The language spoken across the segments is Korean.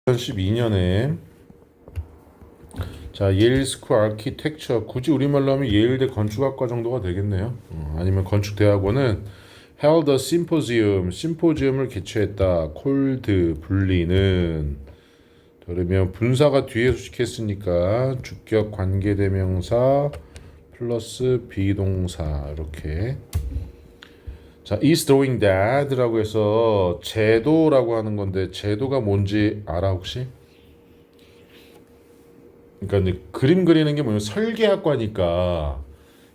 2012년에 자 예일 스쿨 아키텍처, 굳이 우리말로 하면 예일대 건축학과 정도가 되겠네요. 아니면 건축대학원은 held a symposium, 심포지엄을 개최했다. 콜드, 불리는. 그러면 분사가 뒤에 수식했으니까 주격 관계대명사 플러스 비동사 이렇게. 자, is doing that라고 해서 제도라고 하는 건데 제도가 뭔지 알아 혹시? 그러니까 이제 그림 그리는 게 뭐냐면 설계학과니까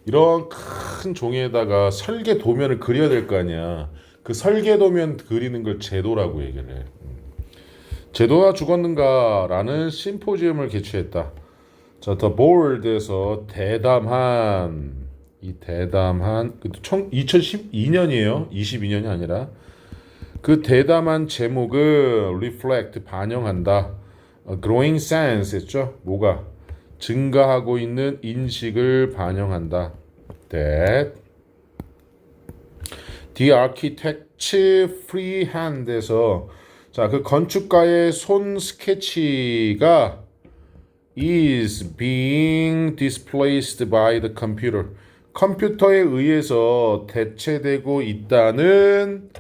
이런 큰 종이에다가 설계 도면을 그려야 될 거 아니야. 그 설계 도면 그리는 걸 제도라고 얘기를 해. 제도가 죽었는가라는 심포지엄을 개최했다. 자, The Board에서 대담한, 이 대담한 2012년이에요. 22년이 아니라. 그 대담한 제목은 reflect, 반영한다. growing sense 했죠. 뭐가? 증가하고 있는 인식을 반영한다. That the architect's freehand에서 자, 그 건축가의 손 스케치가 is being displaced by the computer. 컴퓨터에 의해서 대체되고 있다는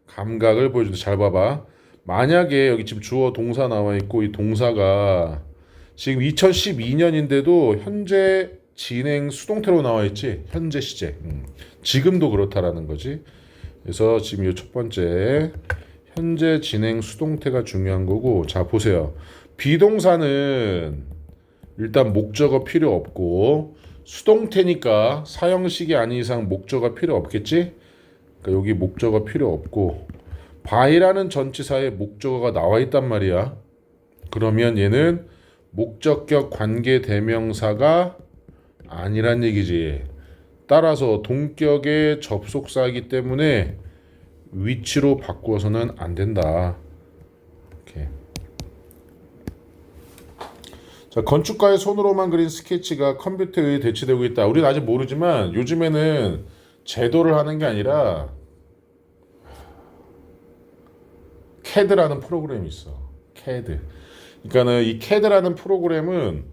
감각을 보여준다. 잘 봐봐. 만약에 여기 지금 주어 동사 나와 있고 이 동사가 지금 2012년인데도 현재 진행 수동태로 나와 있지. 현재 시제. 지금도 그렇다라는 거지. 그래서 지금 이 첫 번째 현재 진행 수동태가 중요한 거고. 자, 보세요. 비동사는 일단 목적어 필요 없고 수동태니까 사형식이 아닌 이상 목적어 필요 없겠지? 그러니까 여기 목적어 필요 없고 by라는 전치사에 목적어가 나와 있단 말이야. 그러면 얘는 목적격 관계 대명사가 아니란 얘기지. 따라서 동격의 접속사이기 때문에 위치로 바꾸어서는 안 된다. 이렇게. 자, 건축가의 손으로만 그린 스케치가 컴퓨터에 의해 대체되고 있다. 우리는 아직 모르지만 요즘에는 제도를 하는 게 아니라 CAD라는 프로그램이 있어. CAD. 그러니까는 이 CAD라는 프로그램은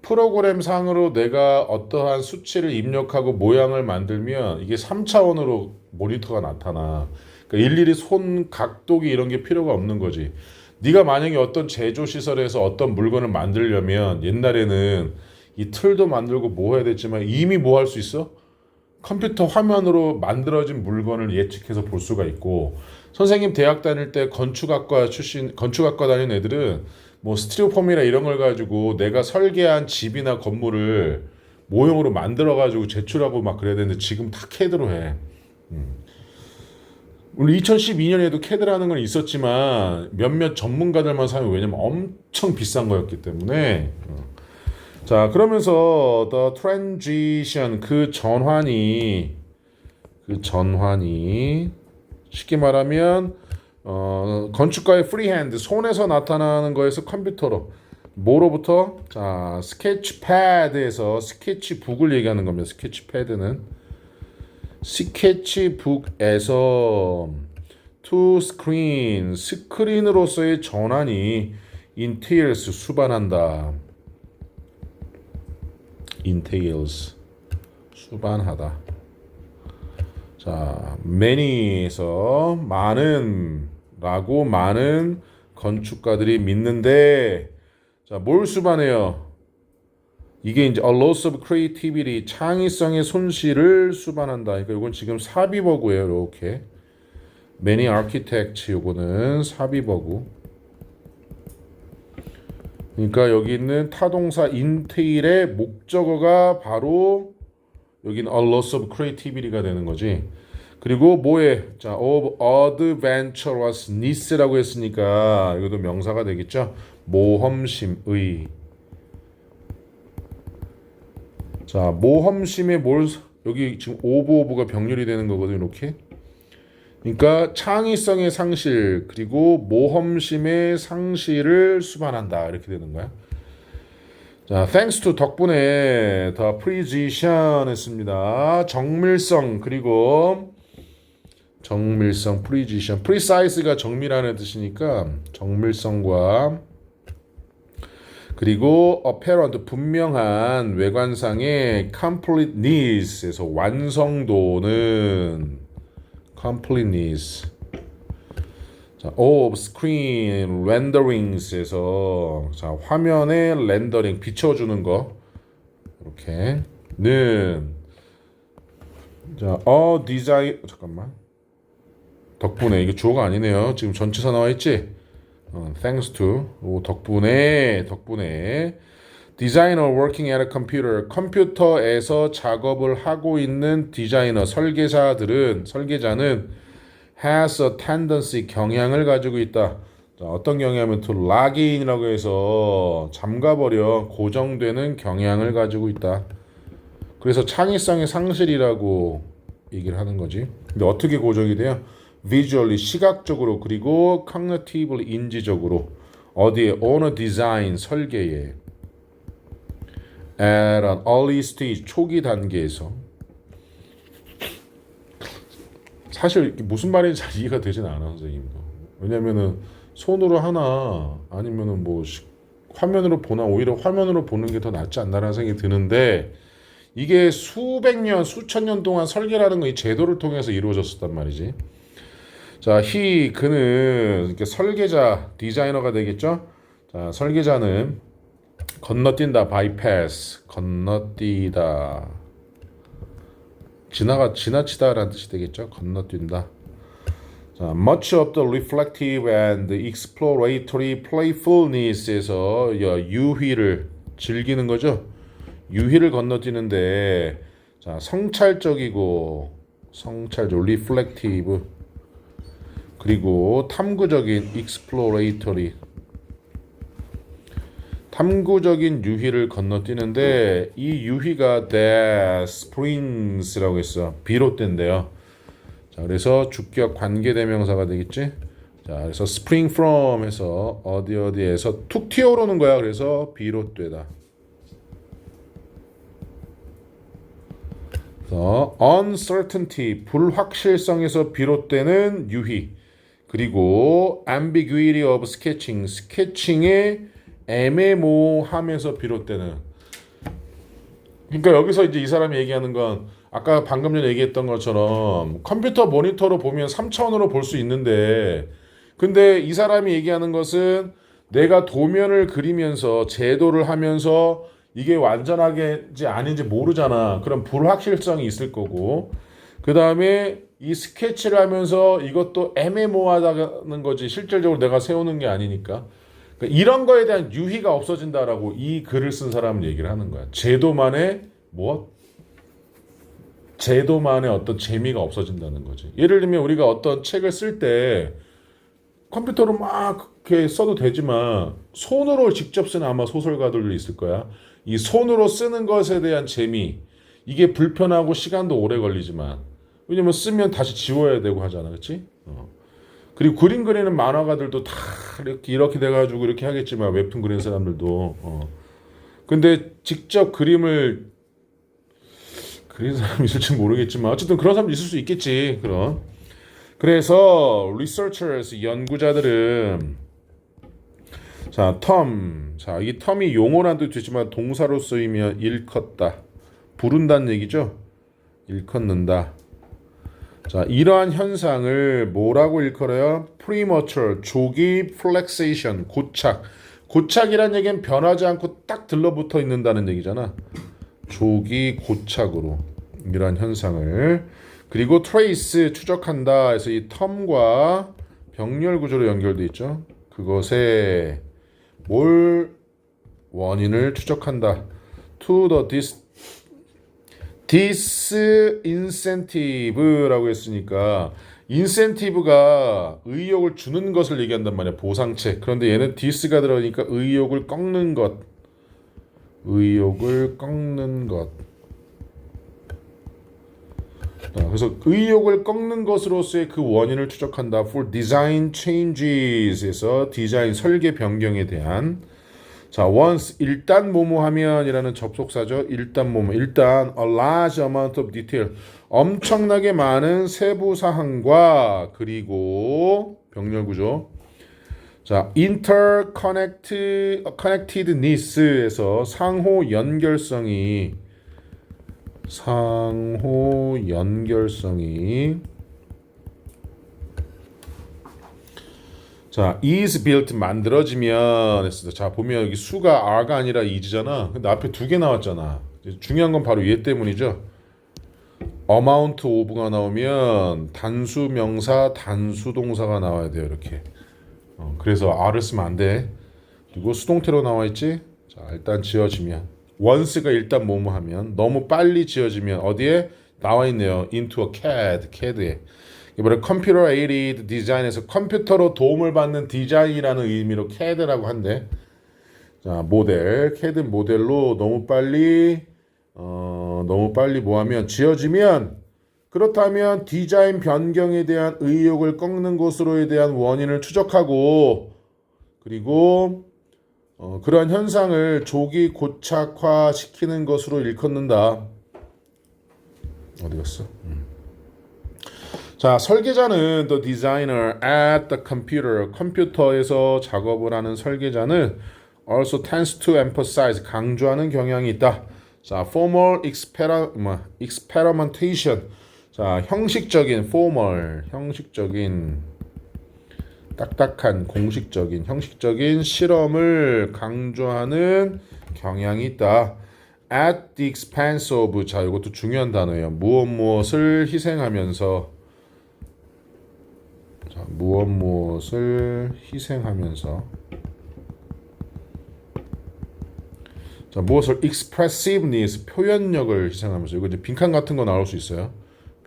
프로그램 상으로 내가 어떠한 수치를 입력하고 모양을 만들면 이게 3차원으로 모니터가 나타나. 그러니까 일일이 손 각도기 이런 게 필요가 없는 거지. 네가 만약에 어떤 제조 시설에서 어떤 물건을 만들려면 옛날에는 이 틀도 만들고 뭐 해야 됐지만 이미 뭐 할 수 있어? 컴퓨터 화면으로 만들어진 물건을 예측해서 볼 수가 있고, 선생님 대학 다닐 때 건축학과 다니는 애들은 뭐 스티로폼이나 이런 걸 가지고 내가 설계한 집이나 건물을 모형으로 만들어 가지고 제출하고 막 그래야 되는데 지금 다 CAD로 해. 우리 2012년에도 CAD라는 건 있었지만 몇몇 전문가들만 사용. 왜냐면 엄청 비싼 거였기 때문에. 자, 그러면서 the transition, 그 전환이 쉽게 말하면 건축가의 freehand, 손에서 나타나는 거에서 컴퓨터로, 뭐로부터? 자, 스케치패드에서 스케치북을 얘기하는 겁니다. 스케치패드는 스케치북에서 to screen, 스크린으로서의 전환이 entails, 수반한다. entails, 수반하다. 자, many에서 많은 라고 많은 건축가들이 믿는데, 자, 뭘 수반해요? 이게 이제 a loss of creativity, 창의성의 손실을 수반한다. 그러니까 이건 지금 사비버구예요. 이렇게 many architects, 요거는 사비버구. 그러니까 여기 있는 타동사 entail의 목적어가 바로 여기는 a loss of creativity가 되는 거지. 그리고 뭐에? 자, of adventurousness라고 했으니까 이것도 명사가 되겠죠. 모험심의. 자, 모험심의 여기 지금 오브가 병렬이 되는 거거든요. 이렇게. 그러니까 창의성의 상실 그리고 모험심의 상실을 수반한다. 이렇게 되는 거야. 자, thanks to, 덕분에 the precision 했습니다. 정밀성 그리고 정밀성, precision, precise가 정밀하는 뜻이니까 정밀성과 그리고 apparent 분명한 외관상의 completeness에서 완성도는 completeness. 자, of screen renderings에서 자, 화면에 렌더링 비춰주는 거 이렇게는 자, 디자인 잠깐만 덕분에 이게 주어가 아니네요. 지금 전치사 나와 있지? Thanks to 덕분에 designer working at a computer 컴퓨터에서 작업을 하고 있는 디자이너 설계자는 has a tendency 경향을 가지고 있다. 자, 어떤 경향이면 to log in이라고 해서 잠가버려 고정되는 경향을 가지고 있다. 그래서 창의성의 상실이라고 얘기를 하는 거지. 근데 어떻게 고정이 돼요? visually 시각적으로 그리고 cognitively 인지적으로 어디에 on a design 설계에 at an early stage 초기 단계에서 사실 무슨 말인지 잘 이해가 되진 않아 선생님도. 왜냐면은 손으로 하나 아니면은 뭐 화면으로 보나 오히려 화면으로 보는 게 더 낫지 않나라는 생각이 드는데 이게 수백 년 수천 년 동안 설계라는 거 이 제도를 통해서 이루어졌었단 말이지. 자, 그는 이렇게 설계자, 디자이너가 되겠죠? 자, 설계자는 건너뛴다, bypass, 건너뛰다. 지나치다라는 뜻이 되겠죠? 건너뛴다. 자, much of the reflective and exploratory playfulness에서 유희를 즐기는 거죠. 유희를 건너뛰는데 자, 성찰적, reflective 그리고 탐구적인 exploratory 탐구적인 유희를 건너뛰는데 이 유희가 that springs라고 했어. 비롯된대요. 자, 그래서 주격 관계대명사가 되겠지. 자, 그래서 spring from 해서 어디에서 툭 튀어오르는 거야. 그래서 비롯되다. 그래서 uncertainty 불확실성에서 비롯되는 유희 그리고 ambiguity of sketching 스케칭의 애매모호함에서 비롯되는. 그러니까 여기서 이제 이 사람이 얘기하는 건 아까 방금 전에 얘기했던 것처럼 컴퓨터 모니터로 보면 3차원으로 볼 수 있는데 근데 이 사람이 얘기하는 것은 내가 도면을 그리면서 제도를 하면서 이게 완전하게인지 아닌지 모르잖아. 그럼 불확실성이 있을 거고 그 다음에 이 스케치를 하면서 이것도 애매모호하다는 거지 실질적으로 내가 세우는 게 아니니까. 그러니까 이런 거에 대한 유희가 없어진다라고 이 글을 쓴 사람은 얘기를 하는 거야. 제도만의 어떤 재미가 없어진다는 거지. 예를 들면 우리가 어떤 책을 쓸 때 컴퓨터로 막 이렇게 써도 되지만 손으로 직접 쓰는 아마 소설가들도 있을 거야. 이 손으로 쓰는 것에 대한 재미 이게 불편하고 시간도 오래 걸리지만 왜냐면 쓰면 다시 지워야 되고 하잖아. 그렇지? 그리고 그림 그리는 만화가들도 다 이렇게 돼가지고 이렇게 하겠지만 웹툰 그리는 사람들도 근데 직접 그림을 그리는 사람이 있을지 모르겠지만 어쨌든 그런 사람도 있을 수 있겠지. 그래서 researchers 연구자들은 자, 이 텀이 용어란 뜻도 있지만 동사로 쓰이면 일컫다 부른다는 얘기죠. 일컫는다. 자, 이러한 현상을 뭐라고 일컬어요? premature, 조기 flexation, 고착이란 얘기는 변하지 않고 딱 들러붙어 있는다는 얘기잖아. 조기 고착으로 이러한 현상을 그리고 trace, 추적한다 해서 이 텀과 병렬 구조로 연결돼 있죠. 그것에 뭘 원인을 추적한다. to the disincentive라고 했으니까 인센티브가 의욕을 주는 것을 얘기한단 말이야. 보상책. 그런데 얘는 dis가 들어가니까 의욕을 꺾는 것. 그래서 의욕을 꺾는 것으로서의 그 원인을 추적한다. For design changes에서 디자인 설계 변경에 대한 자, once 일단 뭐뭐 하면이라는 접속사죠. 일단 뭐뭐. 일단 a large amount of detail. 엄청나게 많은 세부 사항과 그리고 병렬 구조. 자, connectedness에서 상호 연결성이 자, is built 만들어지면 했어. 자, 보면 여기 수가 R가 아니라 is잖아. 근데 앞에 두 개 나왔잖아. 중요한 건 바로 얘 때문이죠. amount of가 나오면 단수 명사, 단수 동사가 나와야 돼요. 이렇게. 그래서 R을 쓰면 안 돼. 그리고 수동태로 나와 있지. 자, 일단 지어지면 once가 일단 뭐뭐 하면 너무 빨리 지어지면 어디에 나와 있네요. into a CAD에. 이번에 컴퓨터 에이디드 디자인에서 컴퓨터로 도움을 받는 디자인이라는 의미로 CAD라고 한대. 자, 모델, CAD 모델로 너무 빨리 뭐하면 지어지면 그렇다면 디자인 변경에 대한 의욕을 꺾는 것으로에 대한 원인을 추적하고 그리고 그러한 현상을 조기 고착화시키는 것으로 일컫는다. 어디 갔어? 자, 설계자는 the designer at the computer. 컴퓨터에서 작업을 하는 설계자는 also tends to emphasize. 강조하는 경향이 있다. 자, formal experimentation. 자, 형식적인 딱딱한 공식적인 형식적인 실험을 강조하는 경향이 있다. At the expense of. 자, 이것도 중요한 단어예요. 무엇을 희생하면서. 자, 무엇을 희생하면서. 자, 무엇을 expressiveness 표현력을 희생하면서. 이거 이제 빈칸 같은 거 나올 수 있어요.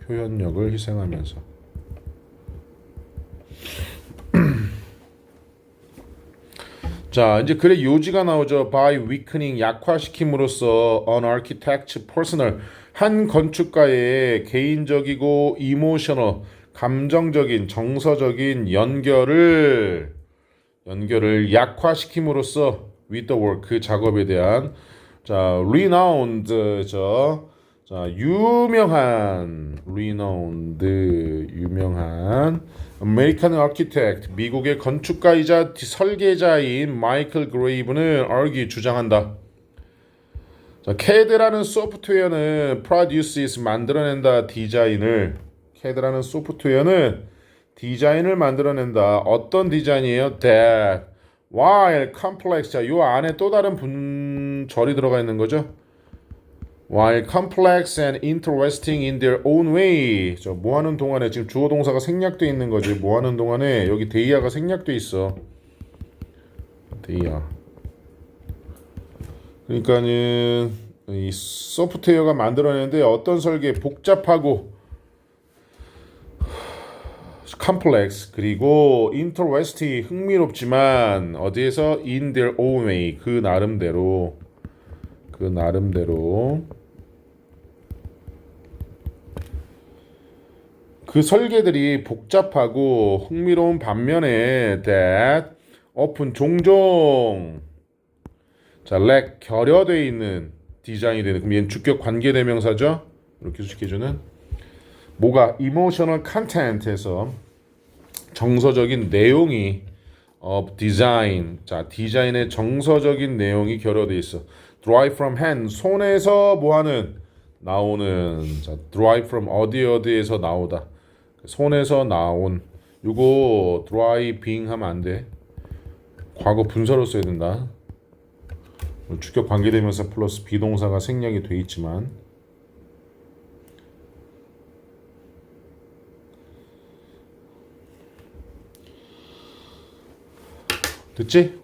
표현력을 희생하면서. 자, 이제 글의 요지가 나오죠. By weakening 약화시킴으로써 an architect's personal 한 건축가의 개인적이고 emotional 감정적인 정서적인 연결을 약화시킴으로써 with the work 그 작업에 대한 자 renowned 자 유명한 American architect 미국의 건축가이자 설계자인 마이클 그레이브는 argue 주장한다. 자, CAD라는 소프트웨어는 produces 만들어낸다 CAD라는 소프트웨어는 디자인을 만들어낸다. 어떤 디자인이에요? That while complex. 자, 요 안에 또 다른 분절이 들어가 있는 거죠. While complex and interesting in their own way. 저 뭐 하는 동안에 지금 주어 동사가 생략돼 있는 거지. 뭐 하는 동안에 여기 데이아가 생략돼 있어. 데이아. 그러니까는 이 소프트웨어가 만들어내는데 어떤 설계 복잡하고 complex 그리고 interesting 흥미롭지만 어디에서 in their own way 그 나름대로 그 설계들이 복잡하고 흥미로운 반면에 that often 종종 자 lack 결여되어 있는 디자인이 되는 그럼 얘는 주격 관계대명사죠. 이렇게 수식해주는 뭐가 emotional content에서 정서적인 내용이 of design 자 디자인의 정서적인 내용이 결여되어 있어. derive from hand 손에서 뭐하는 나오는 자 derive from 어디에서 나오다 손에서 나온 요거 driving 하면 안 돼. 과거 분사로 써야 된다. 주격 관계대명사 플러스 비동사가 생략이 돼 있지만 됐지?